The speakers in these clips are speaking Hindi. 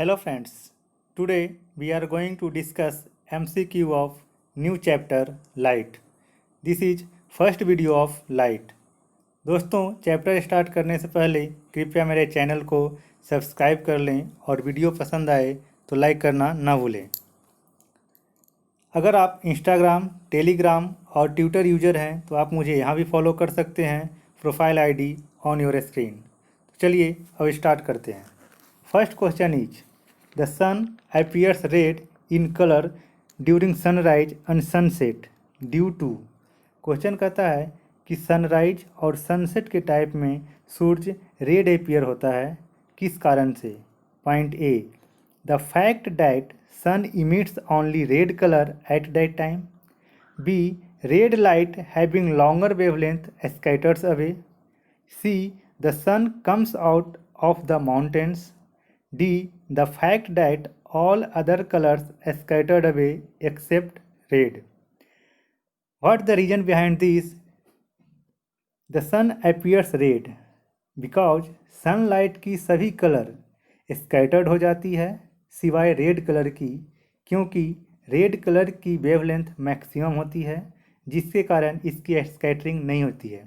Hello friends, today we are going to discuss MCQ of new chapter Light. This is first video of Light. दोस्तों चैप्टर स्टार्ट करने से पहले कृपया मेरे चैनल को सब्सक्राइब कर लें और वीडियो पसंद आए तो लाइक करना ना भूलें। अगर आप इंस्टाग्राम, टेलीग्राम और ट्विटर यूज़र हैं तो आप मुझे यहाँ भी फॉलो कर सकते हैं, profile ID on your screen. तो चलिए अब स्टार्ट करते हैं। First question is the sun appears red in colour during sunrise and sunset due to. Question कहता है कि सनराइज और सनसेट के टाइप में सूरज रेड अपीयर होता है, किस कारण से? Point A, the fact that sun emits only red color at that time. B, red light having longer wavelength scatters away. C, the sun comes out of the mountains. D, the fact that all other colors scattered away except red. What the reason behind this? The sun appears red because sunlight की सभी कलर स्कैटर्ड हो जाती है सिवाय रेड कलर की, क्योंकि रेड कलर की वेवलेंथ मैक्सिमम होती है, जिसके कारण इसकी स्कैटरिंग नहीं होती है।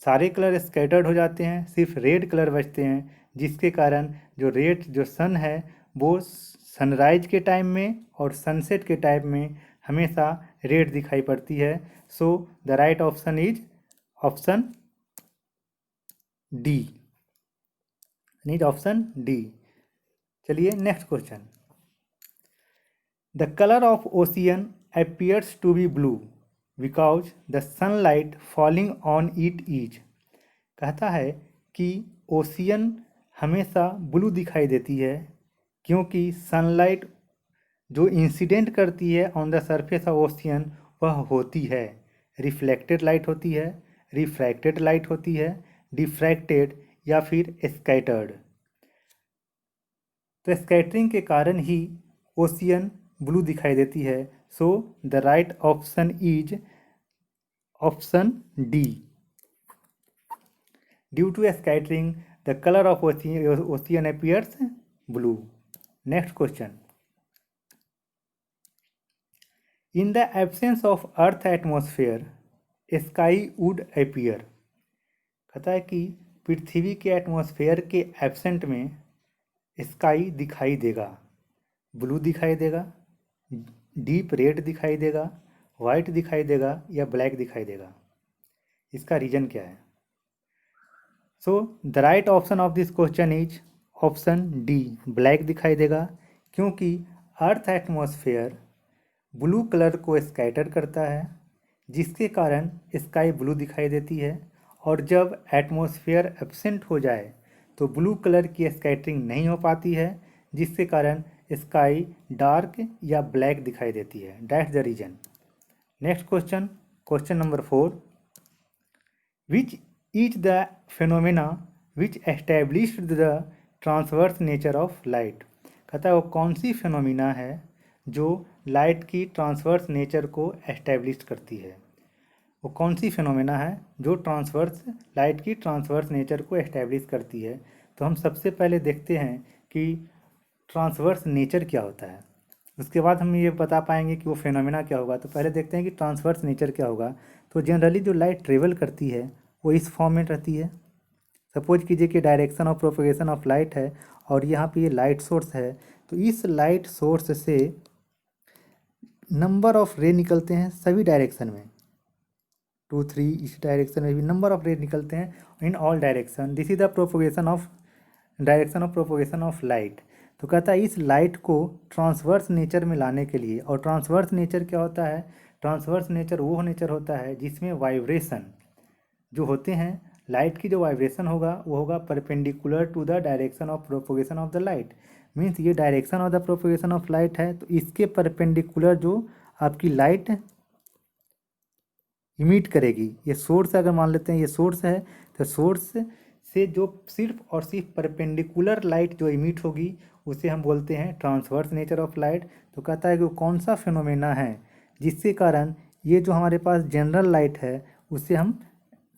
सारे कलर स्कैटर्ड हो जाते हैं, सिर्फ रेड कलर बचते हैं, जिसके कारण जो सन है वो सनराइज के टाइम में और सनसेट के टाइम में हमेशा रेड दिखाई पड़ती है। So the right option is option D, option D. चलिए next question. The colour of ocean appears to be blue because the sunlight falling on it is. कहता है कि ओशियन हमेशा ब्लू दिखाई देती है क्योंकि सनलाइट जो इंसिडेंट करती है on the surface of ocean वह होती है रिफ्लेक्टेड लाइट होती है, रिफ्रैक्टेड लाइट होती है, डिफ्रैक्टेड या फिर स्कैटर्ड। तो स्कैटरिंग के कारण ही ओशियन ब्लू दिखाई देती है। So the right option is option D, due to scattering the colour of ocean appears blue. Next question. In the absence of earth atmosphere sky would appear. कहता है कि पृथ्वी के एटमॉस्फेयर के एब्सेंट में स्काई दिखाई देगा, ब्लू दिखाई देगा, डीप रेड दिखाई देगा, वाइट दिखाई देगा या ब्लैक दिखाई देगा। इसका रीजन क्या है? So the right option of this question is option D, black दिखाई देगा, क्योंकि अर्थ एटमॉस्फेयर ब्लू कलर को स्कैटर करता है, जिसके कारण स्काई ब्लू दिखाई देती है। और जब एटमॉस्फेयर एब्सेंट हो जाए तो ब्लू कलर की स्कैटरिंग नहीं हो पाती है, जिसके कारण स्काई डार्क या ब्लैक दिखाई देती है। That's the reason. Next question, question number 4। Which is the phenomena which established the transverse nature of light. कहता है वो कौन सी फेनोमेना है जो लाइट की ट्रांसवर्स नेचर को एस्टैब्लिश करती है। वो कौन सी फेनोमेना है जो लाइट की ट्रांसवर्स नेचर को एस्टैब्लिश करती है। तो हम सबसे पहले देखते हैं कि ट्रांसवर्स नेचर क्या होता है, उसके बाद हम ये बता पाएंगे कि वो फेनोमेना क्या होगा। तो पहले देखते हैं कि ट्रांसवर्स नेचर क्या होगा। तो जनरली जो लाइट ट्रेवल करती है वो इस फॉर्म में रहती है। सपोज कीजिए कि direction of propagation of light है और यहाँ पे ये लाइट सोर्स है, तो इस लाइट सोर्स से नंबर ऑफ रे निकलते हैं सभी डायरेक्शन में, 2, 3 इस डायरेक्शन में भी नंबर ऑफ रे निकलते हैं in all direction. This is the direction of propagation of light. तो कहता है इस लाइट को ट्रांसवर्स नेचर में लाने के लिए। और ट्रांसवर्स नेचर क्या होता है? ट्रांसवर्स नेचर वो नेचर होता है जिसमें वाइब्रेशन जो होते हैं, लाइट की जो वाइब्रेशन होगा वो होगा perpendicular to the direction of propagation of the light. Means ये direction of the propagation of light है, तो इसके परपेंडिकुलर जो आपकी लाइट इमिट करेगी, ये सोर्स अगर मान लेते हैं ये सोर्स है, तो सोर्स से जो सिर्फ और सिर्फ परपेंडिकुलर लाइट जो इमिट होगी उसे हम बोलते हैं ट्रांसवर्स नेचर ऑफ लाइट। तो कहता है कि वो कौन सा फिनोमेना है जिसके कारण ये जो हमारे पास जनरल लाइट है उसे हम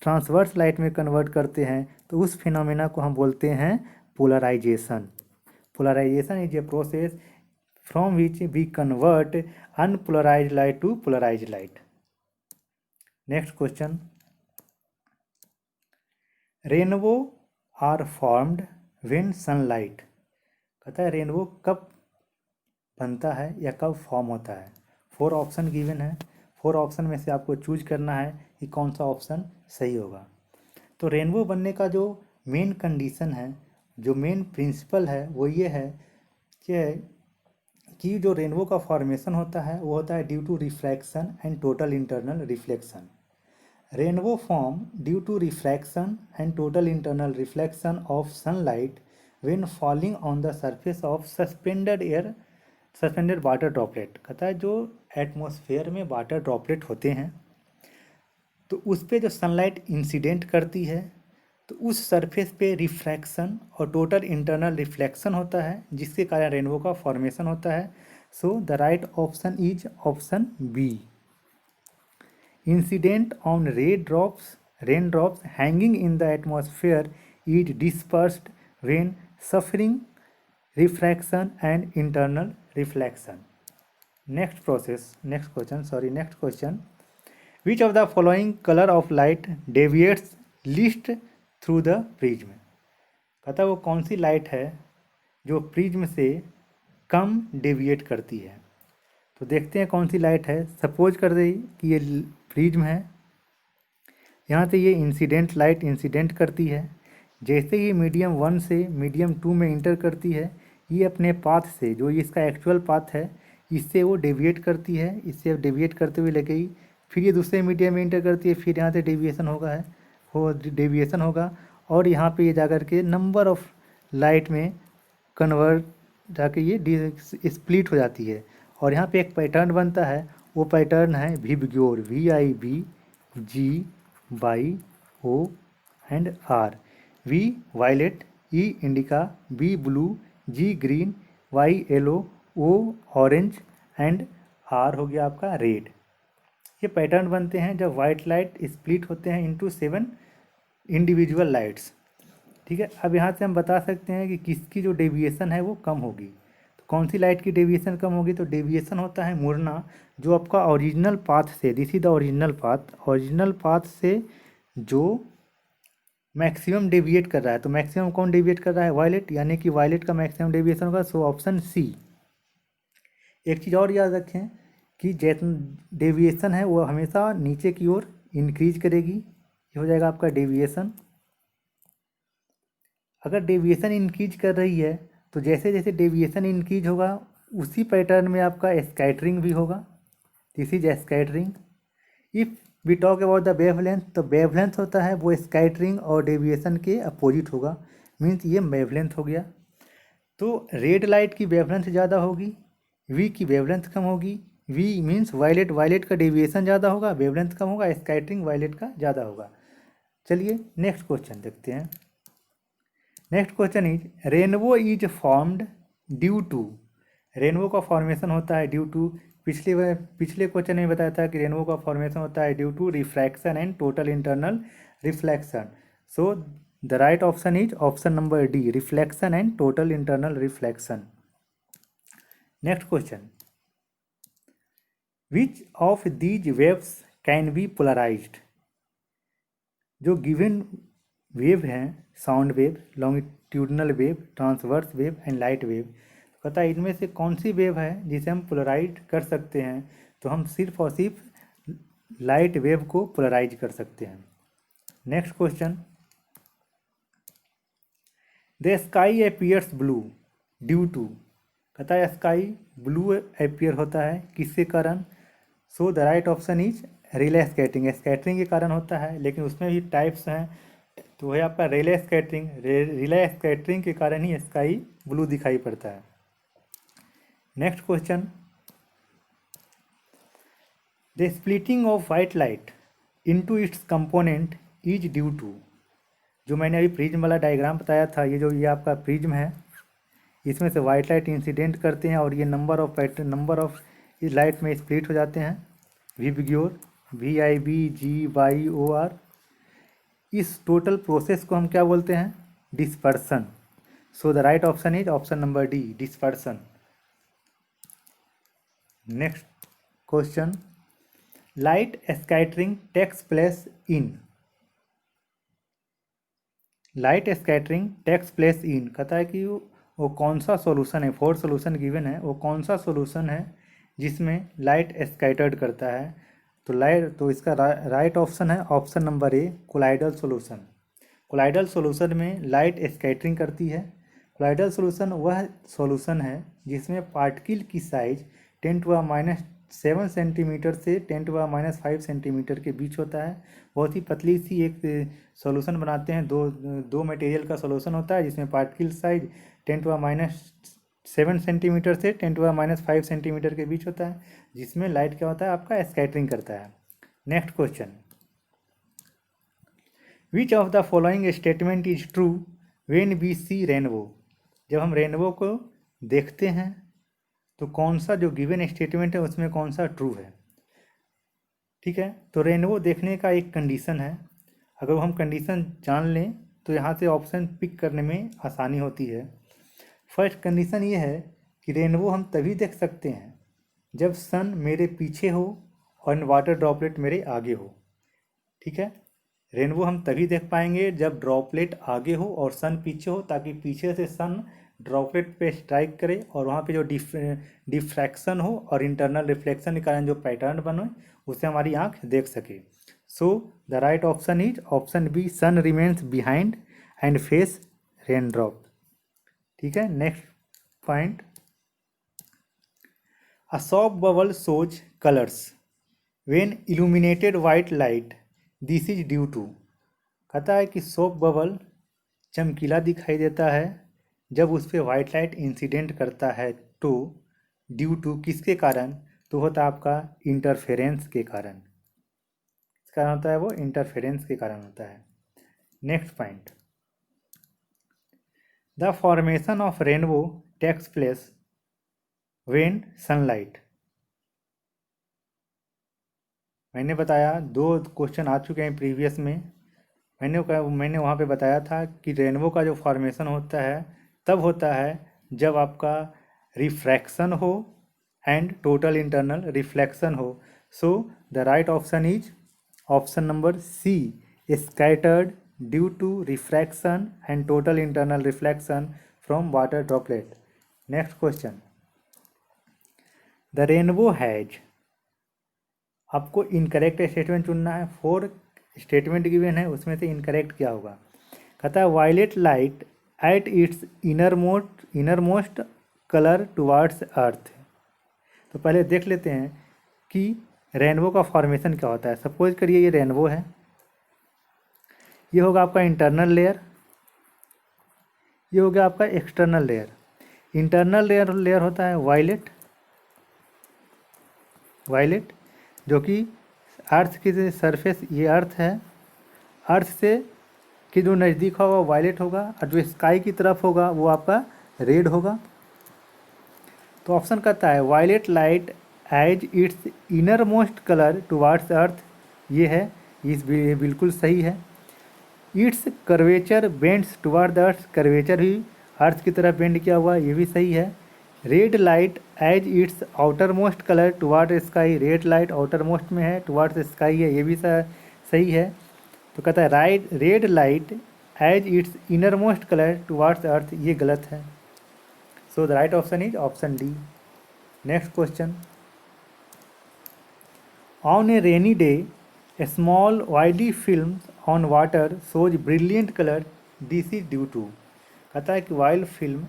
ट्रांसवर्स लाइट में कन्वर्ट करते हैं, तो उस फिनोमेना को हम बोलते हैं polarisation. Polarization is a process from which we convert unpolarized light to polarized light. Next question. Rainbow are formed when sunlight. कहता है रेनबो कब बनता है या कब फॉर्म होता है। 4 ऑप्शन गिवन है, 4 ऑप्शन में से आपको चूज करना है कि कौन सा ऑप्शन सही होगा। तो रेनबो बनने का जो मेन कंडीशन है, जो मेन प्रिंसिपल है, वो ये है कि जो रेनबो का फॉर्मेशन होता है वो होता है due to refraction and total internal reflection. Rainbow form due to refraction and total internal reflection of sunlight when falling on the surface of suspended water droplet. कहता है जो एटमॉस्फेयर में वाटर ड्रॉपलेट होते हैं तो उस पर जो सनलाइट इंसिडेंट करती है तो उस सरफेस पे रिफ्रैक्शन और टोटल इंटरनल रिफ्लेक्शन होता है, जिसके कारण रेनबो का फॉर्मेशन होता है। So the right option is option B. Incident on rain drops hanging in the atmosphere is dispersed when suffering refraction and internal reflection. Next question. Which of the following color of light deviates least through the prism? कहता है वो कौन सी लाइट है जो प्रिज्म से कम डेविएट करती है। तो देखते हैं कौन सी लाइट है। सपोज कर दे कि ये प्रिज्म है, यहाँ से ये इंसिडेंट लाइट इंसिडेंट करती है। जैसे ही मीडियम 1 से मीडियम 2 में इंटर करती है, ये अपने पाथ से, जो इसका एक्चुअल पाथ है, इससे वो डेविएट करती है। इससे डेविएट करते हुए लगेगी, फिर ये दूसरे मीडियम में इंटर करती है, फिर यहाँ से डेविएशन होगा और यहाँ पे ये जाकर के नंबर ऑफ लाइट में कन्वर्ट जाके ये स्प्लिट हो जाती है और यहाँ पे एक पैटर्न बनता है। वो पैटर्न है VIBGYOR, VIBGY-O and R। V violet, E indigo, B blue, G green, Y yellow, O orange and R हो गया आपका रेड। ये पैटर्न बनते हैं जब वाइट लाइट स्प्लिट होते हैं इनटू 7 इंडिविजुअल लाइट्स। ठीक है, अब यहाँ से हम बता सकते हैं कि किसकी जो डेविएशन है वो कम होगी। तो कौन सी लाइट की डेविएशन कम होगी? तो डेविएशन होता है मुड़ना, जो आपका ओरिजिनल पाथ से, this is the original path से जो मैक्सिमम डेविएट कर रहा है। तो मैक्सिमम कौन डेविएट कर रहा है? वायलेट, यानी कि वायलेट का मैक्सिमम डेविएशन होगा। So option C. एक चीज़ और याद रखें कि डेविएशन है वो हमेशा नीचे की ओर इंक्रीज करेगी। ये हो जाएगा आपका डेविएशन। अगर डेविएशन इंक्रीज कर रही है तो जैसे जैसे डेविएशन इंक्रीज होगा उसी पैटर्न में आपका स्कैटरिंग भी होगा। This is scattering. If we talk about the wavelength, तो वेवलेंथ होता है वो स्कैटरिंग और डेविएशन के अपोजिट होगा, मीन्स ये वेवलेंथ हो गया। तो रेड लाइट की वेवलेंथ ज़्यादा होगी, वी की वेवलेंथ कम होगी। वी मीन्स वायलेट का डेविएशन ज़्यादा होगा, वेवलेंथ कम होगा, स्कैटरिंग वायलेट का ज़्यादा होगा। चलिए नेक्स्ट क्वेश्चन देखते हैं। Next question is rainbow is formed due to. Rainbow का फॉर्मेशन होता है ड्यू टू, पिछले क्वेश्चन में बताया था कि रेनबो का फॉर्मेशन होता है due to refraction and total internal reflection. So the right option is option number D, reflection and total internal reflection. Next question, which of these waves can be polarised. जो गिवन वेव हैं, sound wave, longitudinal wave, transverse wave and light wave, पता है इनमें से कौन सी वेव है जिसे हम पोलराइज कर सकते हैं? तो हम सिर्फ और सिर्फ लाइट वेव को पोलराइज कर सकते हैं। Next question, the sky appears blue due to. कहता है स्काई ब्लू अपीयर होता है किसके कारण? So the right option is Rayleigh scattering. Scattering के कारण होता है, लेकिन उसमें भी टाइप्स हैं। तो है आपका रिले स्कैटरिंग। रिले स्कैटरिंग के कारण ही स्काई ब्लू दिखाई पड़ता है। Next question, the splitting of white light into its component is due to. जो मैंने अभी प्रिज्म वाला डायग्राम बताया था, ये आपका प्रिज्म है, इसमें से वाइट लाइट इंसिडेंट करते हैं और ये नंबर ऑफ इस लाइट में स्प्लिट हो जाते हैं। VIBGYOR, VIBGYOR। इस टोटल प्रोसेस को हम क्या बोलते हैं? Dispersion. So the right option is option number D, dispersion. Next question. Light scattering takes place in. Light scattering takes place in, कहता है कि वो कौन सा सॉल्यूशन है, 4 सॉल्यूशन गिवन है, वो कौन सा सॉल्यूशन है जिसमें लाइट स्कैटर्ड करता है। तो इसका राइट ऑप्शन है ऑप्शन नंबर ए, कोलाइडल सॉल्यूशन। कोलाइडल सॉल्यूशन में लाइट स्कैटरिंग करती है। कोलाइडल सॉल्यूशन वह सॉल्यूशन है जिसमें पार्टिकल की साइज 10⁻⁷ सेंटीमीटर से 10⁻⁵ सेंटीमीटर के बीच होता है। बहुत ही पतली सी एक सॉल्यूशन बनाते हैं, दो मटेरियल का सॉल्यूशन होता है जिसमें पार्टिकल साइज 10⁻⁷ सेंटीमीटर से 10⁻⁵ सेंटीमीटर के बीच होता है, जिसमें लाइट क्या होता है आपका स्कैटरिंग करता है। Next question, which of the following statement is true when we see rainbow. जब हम रेनबो को देखते हैं तो कौन सा जो गिवन स्टेटमेंट है उसमें कौन सा ट्रू है। ठीक है, तो रेनबो देखने का एक कंडीशन है, अगर हम कंडीशन जान लें तो यहाँ से ऑप्शन पिक करने में आसानी होती है। फर्स्ट कंडीशन ये है कि रेनबो हम तभी देख सकते हैं जब सन मेरे पीछे हो और वाटर ड्रॉपलेट मेरे आगे हो। ठीक है, रेनबो हम तभी देख पाएंगे जब ड्रॉपलेट आगे हो और सन पीछे हो, ताकि पीछे से सन ड्रॉपलेट पे स्ट्राइक करे और वहाँ पे जो डिफ्रैक्शन हो और इंटरनल रिफ्लेक्शन के कारण जो पैटर्न बने उसे हमारी आँख देख सके। So the right option is option B, sun remains behind and face rain drop. ठीक है, next point, a soft bubble shows colours when illuminated white light, this is due to. कहता है कि सॉफ्ट बबल चमकीला दिखाई देता है जब उस पर वाइट लाइट इंसिडेंट करता है, तो ड्यू टू किसके कारण, तो होता है आपका इंटरफेरेंस के कारण। किस कारण होता है वो, इंटरफेरेंस के कारण होता है। Next point, the formation of rainbow takes place when sunlight. मैंने बताया 2 क्वेश्चन आ चुके हैं प्रीवियस में, मैंने वहाँ पे बताया था कि रेनबो का जो फॉर्मेशन होता है तब होता है जब आपका रिफ्रैक्शन हो एंड टोटल इंटरनल रिफ्लेक्शन हो। So the right option is option number C, scattered due to refraction and total internal reflection from water droplet. Next question, the rainbow has, आपको इनकरेक्ट स्टेटमेंट चुनना है। 4 स्टेटमेंट गिवन है, उसमें से इनकरेक्ट क्या होगा। कहता है violet light at its innermost colour towards earth. तो पहले देख लेते हैं कि रेनबो का फॉर्मेशन क्या होता है। सपोज करिए ये रेनबो है, ये होगा आपका इंटरनल लेयर, ये हो गया आपका एक्सटर्नल लेयर। इंटरनल लेयर होता है वायलेट, जो कि अर्थ की सरफेस, ये अर्थ है, अर्थ से कि जो नज़दीक होगा वो वायलेट होगा और जो स्काई की तरफ होगा वो आपका रेड होगा। तो ऑप्शन कहता है violet light as its innermost colour towards earth, ये है, ये बिल्कुल सही है। Its curvature bends toward the earth, curvature भी अर्थ की तरफ बेंड किया हुआ, ये भी सही है। Red light as its outermost colour toward sky, red light outermost में है, टुवार्ड्स स्काई है, ये भी सही है। तो कहता है red light as its innermost colour towards earth, ये गलत है। So the right option is option D. Next question, on a rainy day a small oily film on water shows brilliant colour, this is due to. कहता है कि वाइल्ड फिल्म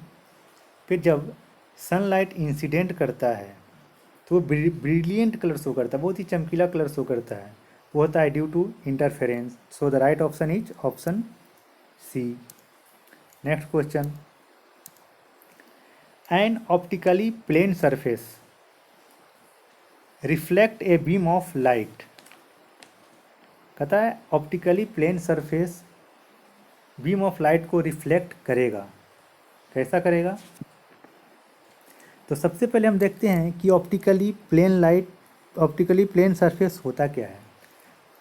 पे जब सनलाइट इंसिडेंट करता है तो ब्रिलियंट कलर शो करता है, बहुत ही चमकीला कलर शो करता है, वो होता है due to interference. So the right option is option C. Next question, an optically plane surface reflect a beam of light. कहता है optically plane surface beam of light को रिफ्लेक्ट करेगा, कैसा करेगा। तो सबसे पहले हम देखते हैं कि ऑप्टिकली प्लेन सरफेस होता क्या है।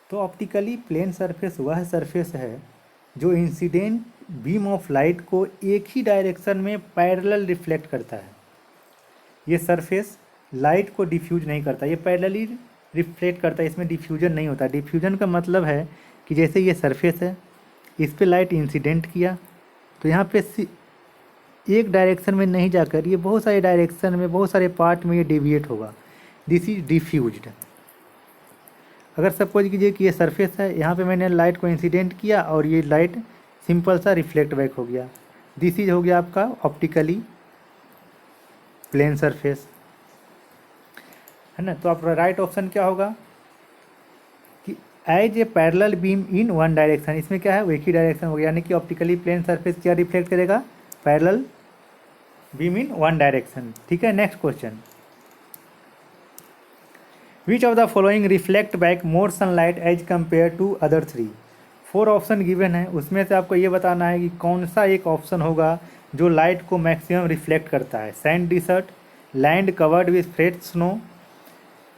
तो ऑप्टिकली प्लेन सरफेस वह सरफेस है जो बीम ऑफ लाइट को एक ही डायरेक्शन में पैरेलल रिफ्लेक्ट करता है। ये सरफेस लाइट को डिफ्यूज नहीं करता, ये पैरेलली रिफ्लेक्ट करता है, इसमें डिफ्यूजन नहीं होता। डिफ्यूजन का मतलब है कि जैसे ये सरफेस है, इस पे लाइट इंसिडेंट किया तो यहाँ पे एक डायरेक्शन में नहीं जाकर ये बहुत सारे डायरेक्शन में, बहुत सारे पार्ट में ये डेविएट होगा। This is diffused. अगर सपोज कीजिए कि ये सरफेस है, यहाँ पे मैंने लाइट को इंसिडेंट किया और ये लाइट सिंपल सा रिफ्लेक्ट बैक हो गया। दिस इज हो गया आपका ऑप्टिकली प्लेन सरफेस, है ना। तो आप राइट ऑप्शन क्या होगा कि as a parallel beam in one direction, इसमें क्या है, वो एक ही डायरेक्शन हो गया, यानी कि ऑप्टिकली प्लेन सरफेस क्या रिफ्लेक्ट करेगा, parallel beam in one direction. ठीक है, next question, which of the following reflect back more sunlight as compare to other three. 4 option given है, उसमें से आपको ये बताना है कि कौन सा एक ऑप्शन होगा जो लाइट को मैक्सिमम रिफ्लेक्ट करता है। Sand desert, land covered with fresh snow,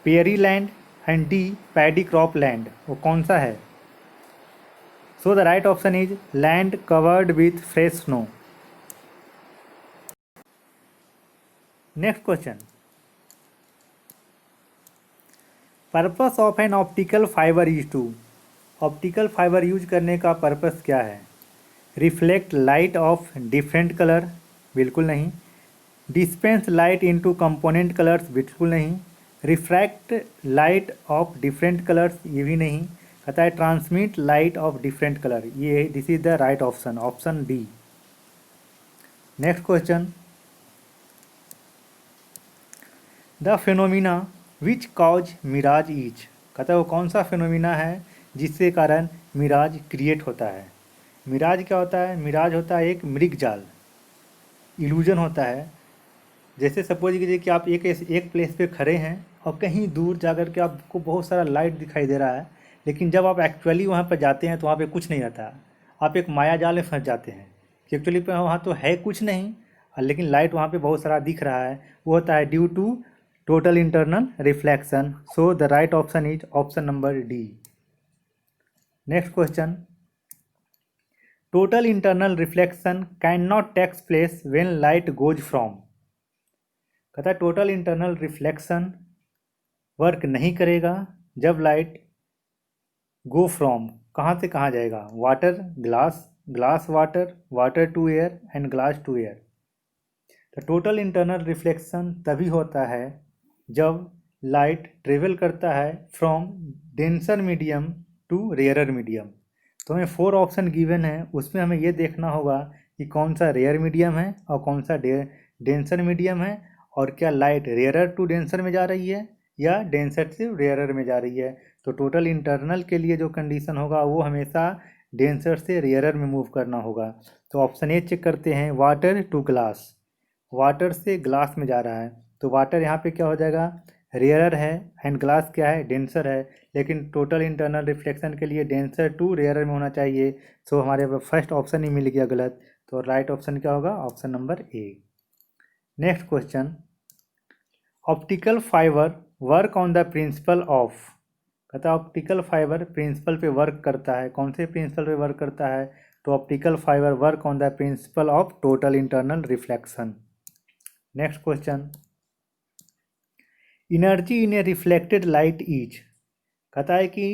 prairie land and D paddy crop land, वो कौन सा है। So the right option is land covered with fresh snow. Next question, purpose of an optical fibre is to. Optical fibre use करने का पर्पस क्या है। Reflect light of different colour, बिल्कुल नहीं। Dispense light into component colours, बिल्कुल नहीं। Refract light of different colours, ये भी नहीं। कहता है transmit light of different colour, ये this is the right option, option D. Next question, the phenomena which cause mirage is. कहता है वो कौन सा फिनोमिना है जिसके कारण मिराज क्रिएट होता है। मिराज क्या होता है, मिराज होता है एक मृगजाल, इल्यूजन होता है। जैसे सपोज कीजिए कि आप एक प्लेस पे खड़े हैं और कहीं दूर जाकर के आपको बहुत सारा लाइट दिखाई दे रहा है, लेकिन जब आप एक्चुअली वहाँ पर जाते हैं तो वहाँ पे कुछ नहीं रहता। आप एक माया जाल में फंस जाते हैं कि एक्चुअली पे वहाँ तो है कुछ नहीं, लेकिन लाइट वहाँ पे बहुत सारा दिख रहा है। वो होता है due to total internal reflection. So the right option is option number D. Next question, total internal reflection can not takes place when light goes from. कहता है टोटल इंटरनल रिफ्लेक्शन वर्क नहीं करेगा जब लाइट गो फ्रॉम, कहाँ से कहाँ जाएगा, water glass, glass water, water to air and glass to air. तो टोटल इंटरनल रिफ्लेक्शन तभी होता है जब लाइट ट्रेवल करता है from denser medium to rarer medium. तो हमें 4 ऑप्शन गिवन है, उसमें हमें ये देखना होगा कि कौन सा रेयर मीडियम है और कौन सा डेंसर मीडियम है, और क्या लाइट रेयरर टू डेंसर में जा रही है या डेंसर से रेयरर में जा रही है। तो टोटल इंटरनल के लिए जो कंडीशन होगा वो हमेशा डेंसर से रेयरर में मूव करना होगा। तो ऑप्शन ए चेक करते हैं, वाटर टू ग्लास, वाटर से ग्लास में जा रहा है, तो वाटर यहाँ पे क्या हो जाएगा, रेयरर है, एंड ग्लास क्या है, डेंसर है। लेकिन टोटल इंटरनल रिफ्लेक्शन के लिए डेंसर टू रेयरर में होना चाहिए। सो हमारे फर्स्ट ऑप्शन ही मिल गया गलत। तो राइट ऑप्शन क्या होगा, option number A. Next question, optical fibre work on the principle of. कहता है ऑप्टिकल फाइबर प्रिंसिपल पे वर्क करता है, कौन से प्रिंसिपल पे वर्क करता है, तो optical fibre work on the principle of total internal reflection. Next question, energy in A reflected light is. कहता है कि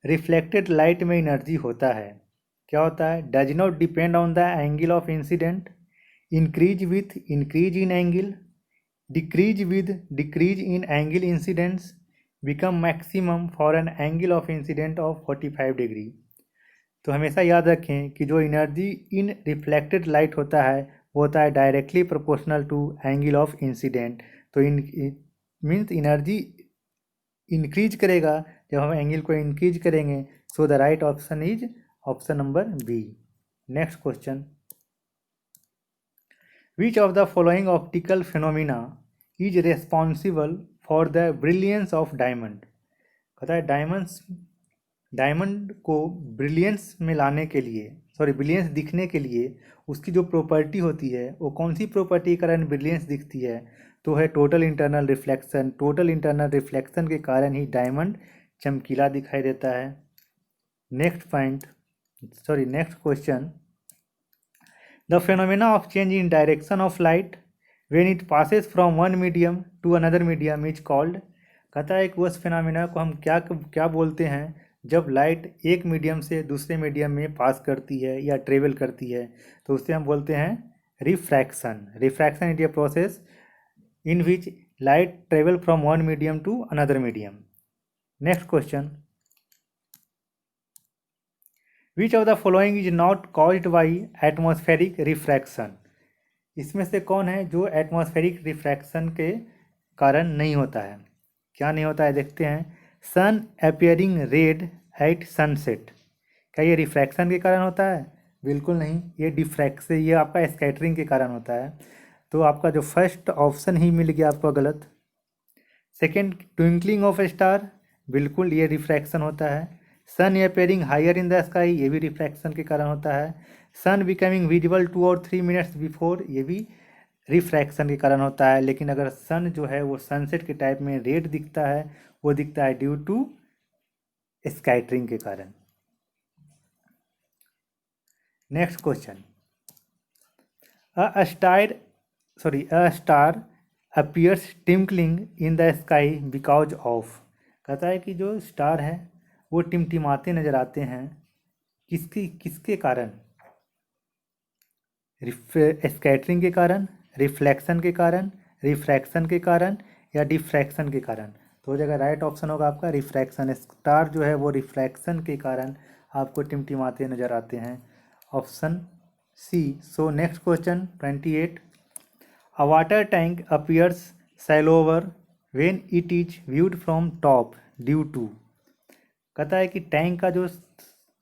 रिफ्लेक्टेड लाइट में एनर्जी होता है, क्या होता है, does not depend on the angle of incident, increase with increase in angle, decrease with decrease in angle incidents, become maximum for an angle of incident of 45 degree. तो हमेशा याद रखें कि जो एनर्जी इन रिफ्लेक्टेड लाइट होता है वो होता है directly proportional to angle of incident. तो इन मीन्स एनर्जी इंक्रीज करेगा जब हम एंगल को इंक्रीज करेंगे। So the right option is option number B. Next question, which of the following optical phenomena is responsible for the brilliance of diamond. कहता है डायमंड को ब्रिलियंस में लाने के लिए, ब्रिलियंस दिखने के लिए उसकी जो प्रॉपर्टी होती है वो कौन सी प्रॉपर्टी के कारण ब्रिलियंस दिखती है, तो है total internal reflection. Total internal reflection के कारण ही डायमंड चमकीला दिखाई देता है। Next question, the phenomena of change in direction of light when it passes from one medium to another medium is called. कहता है कि उस फिनोमेना को हम क्या क्या बोलते हैं जब लाइट एक मीडियम से दूसरे मीडियम में पास करती है या ट्रेवल करती है, तो उसे हम बोलते हैं refraction. Refraction is a process in which light travel from one medium to another medium. Next question, which of the following is not caused by atmospheric refraction. इसमें से कौन है जो एटमॉस्फेरिक रिफ्रैक्शन के कारण नहीं होता है? क्या नहीं होता है देखते हैं। सन अपियरिंग रेड एट सनसेट, क्या ये रिफ्रैक्शन के कारण होता है? बिल्कुल नहीं, ये डिफ्रैक्शन, ये आपका स्कैटरिंग के कारण होता है। तो आपका जो फर्स्ट ऑप्शन ही मिल गया आपको गलत। सेकेंड, ट्विंकलिंग ऑफ स्टार, बिल्कुल ये रिफ्रैक्शन होता है। Sun appearing higher in the sky, ये भी रिफ्रैक्शन के कारण होता है। सन बिकमिंग विजिबल 2 और 3 मिनट्स बिफोर, ये भी रिफ्रैक्शन के कारण होता है। लेकिन अगर सन जो है वो सनसेट के टाइप में रेड दिखता है, वो दिखता है ड्यू टू स्कैटरिंग के कारण। Next question, a star appears twinkling in the sky because of. कहता है कि जो स्टार है वो टिमटिमाते नजर आते हैं किसके कारण? स्कैटरिंग के कारण, रिफ्लेक्शन के कारण, रिफ्रैक्शन के कारण या डिफ्रैक्शन के कारण। तो जगह राइट ऑप्शन होगा आपका रिफ्रैक्शन। स्टार जो है वो रिफ्रैक्शन के कारण आपको टिमटिमाते नजर आते हैं, option C. So next question 28, a water tank appears shallower when it is viewed from top due to. कहता है कि टैंक का जो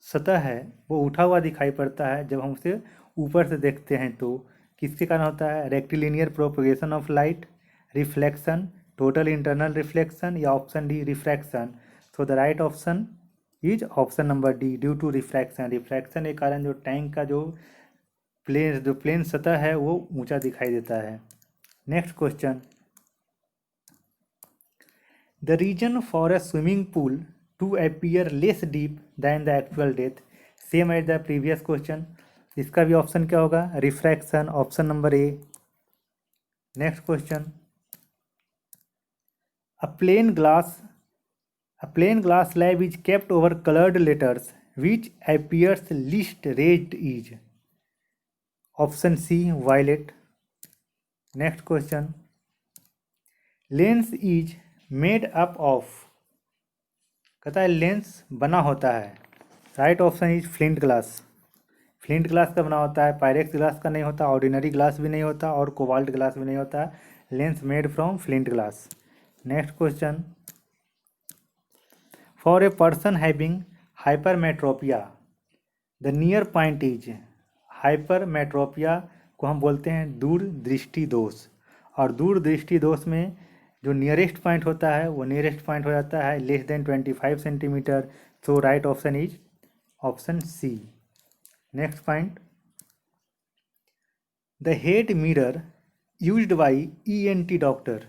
सतह है वो उठा हुआ दिखाई पड़ता है जब हम उसे ऊपर से देखते हैं। तो किसके कारण होता है? Rectilinear propagation of light, reflection, total internal reflection या option D refraction. So the right option is option number D, due to refraction. Refraction के कारण जो टैंक का जो प्लेन सतह है वो ऊंचा दिखाई देता है। Next question, the reason for a swimming pool to appear less deep than the actual depth, same as the previous question. इसका भी ऑप्शन क्या होगा? Refraction, option number A. Next question, a plane glass slab is kept over colored letters which appears least raised is, option C violet। Next question, lens is made up of. कहता है लेंस बना होता है, right option is flint glass. Flint glass का बना होता है, पायरेक्स ग्लास का नहीं होता, ऑर्डिनरी ग्लास भी नहीं होता और कोबाल्ट ग्लास भी नहीं होता। Lens made from flint glass. Next question, for a person having hypermetropia the near point is. Hypermetropia को हम बोलते हैं दूर दृष्टि दोष, और दूर दृष्टि दोष में जो नियरेस्ट पॉइंट होता है वो नियरेस्ट पॉइंट हो जाता है less than 25 centimetre. So right option is option C. Next point, the head mirror used by ENT doctor.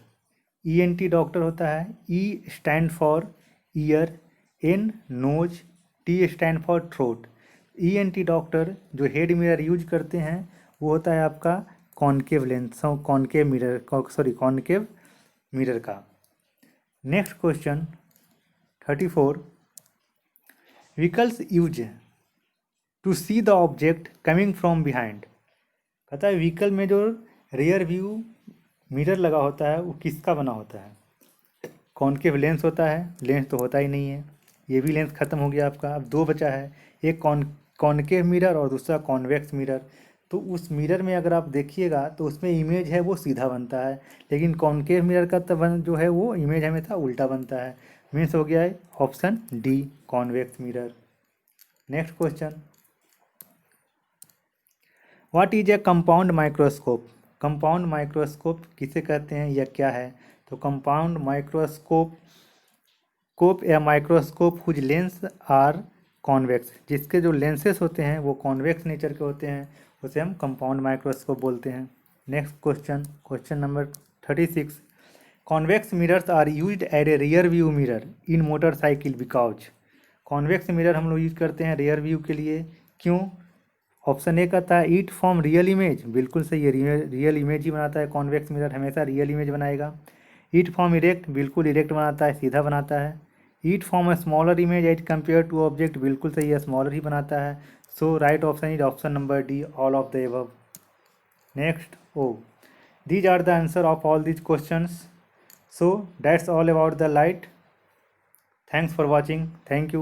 ENT doctor होता है, E stand for ear, N nose, T stand for throat. ENT doctor जो हेड मिरर यूज करते हैं वो होता है आपका कॉनकेव लेंस, कॉनकेव मिरर का। Next question 34, vehicles use to see the object coming from behind. कहता है व्हीकल में जो रियर व्यू मिरर लगा होता है वो किसका बना होता है? कॉनकेव लेंस होता है, लेंस तो होता ही नहीं है, ये भी लेंस खत्म हो गया आपका। अब दो बचा है, एक कॉनकेव मिरर और दूसरा कॉन्वेक्स मिरर। तो उस मिरर में अगर आप देखिएगा तो उसमें इमेज है वो सीधा बनता है, लेकिन कॉनकेव मिरर का तो जो है वो इमेज हमेशा उल्टा बनता है। मीन्स हो गया है option D convex mirror. Next question, what is a compound microscope. Compound microscope किसे कहते हैं या क्या है? तो कंपाउंड माइक्रोस्कोप या microscope whose lens are convex, जिसके जो लेंसेस होते हैं वो कॉन्वेक्स नेचर के होते हैं, उसे हम कंपाउंड माइक्रोस्कोप बोलते हैं। Next question, question number 36, convex mirrors are used as a rear view mirror in motorcycle because. Convex mirror हम लोग यूज करते हैं रियर व्यू के लिए, क्यों? ऑप्शन ए कहता है ईट फॉर्म रियल इमेज, बिल्कुल सही है, रियल इमेज ही बनाता है, कॉन्वेक्स मिरर हमेशा रियल इमेज बनाएगा। ईट फॉर्म इरेक्ट, बिल्कुल इरेक्ट बनाता है, सीधा बनाता है। It form a smaller image at compared to object, बिल्कुल सही है, स्मॉलर ही बनाता है। So right option is option number D, all of the above. Next oh, these are the answer of all these questions. So that's all about the light. Thanks for watching. Thank you.